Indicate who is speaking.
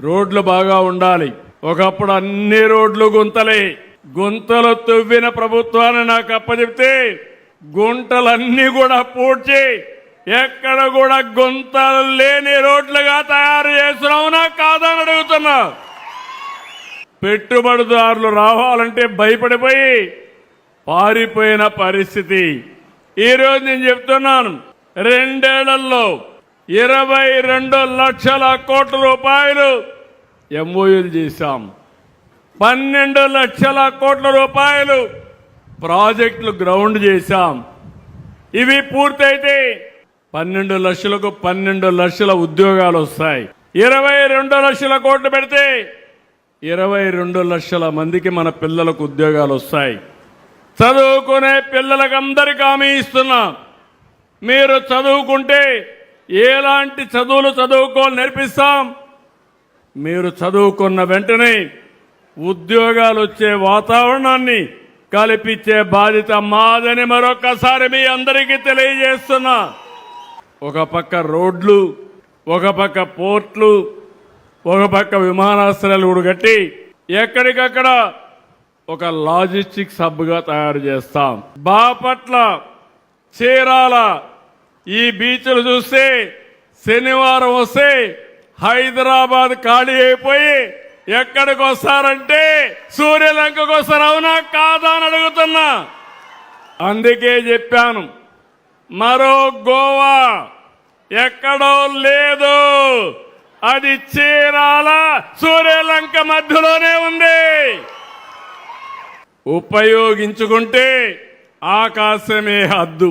Speaker 1: రోడ్లు బాగా ఉండాలి. ఒకప్పుడు అన్ని రోడ్లు గుంతలే. గుంతలు తవ్విన ప్రభుత్వాన్ని నాకు అప్పచెప్తే గుంటలన్నీ కూడా పూడ్చి ఎక్కడ కూడా గుంతలు లేని రోడ్లుగా తయారు చేస్తున్నావునా కాదని అడుగుతున్నా. పెట్టుబడిదారులు రావాలంటే భయపడిపోయి పారిపోయిన పరిస్థితి. ఈరోజు నేను చెప్తున్నాను, 2 ఏళ్లలో 22 లక్షల కోట్ల రూపాయలు ఎంఓయూలు చేశాం. 12 లక్షల కోట్ల రూపాయలు ప్రాజెక్టులు గ్రౌండ్ చేశాం. ఇవి పూర్తయితే 12 లక్షలకు 12 లక్షల ఉద్యోగాలు వస్తాయి. 22 లక్షల కోట్లు పెడితే 22 లక్షల మందికి మన పిల్లలకు ఉద్యోగాలు వస్తాయి. చదువుకునే పిల్లలకు అందరికీ హామీ ఇస్తున్నా, మీరు చదువుకుంటే ఎలాంటి చదువులు చదువుకోవాలి నేర్పిస్తాం. మీరు చదువుకున్న వెంటనే ఉద్యోగాలు వచ్చే వాతావరణాన్ని కల్పించే బాధ్యత మాదని మరొకసారి మీ అందరికీ తెలియజేస్తున్నా. ఒక పక్క రోడ్లు, ఒక పక్క పోర్ట్లు, ఒక పక్క విమానాశ్రయాలు కూడా కట్టి ఎక్కడికక్కడ ఒక లాజిస్టిక్స్ హబ్గా తయారు చేస్తాం. బాపట్ల, చీరాల ఈ బీచ్లు చూస్తే శనివారం వస్తే హైదరాబాద్ ఖాళీ అయిపోయి ఎక్కడికి వస్తారంటే సూర్యలంకకు వస్తారు. అవునా కాదా అని అడుగుతున్నా. అందుకే చెప్పాను, మరో గోవా ఎక్కడో లేదు, అది చీరాల సూర్యలంక మధ్యలోనే ఉంది. ఉపయోగించుకుంటే ఆకాశమే హద్దు.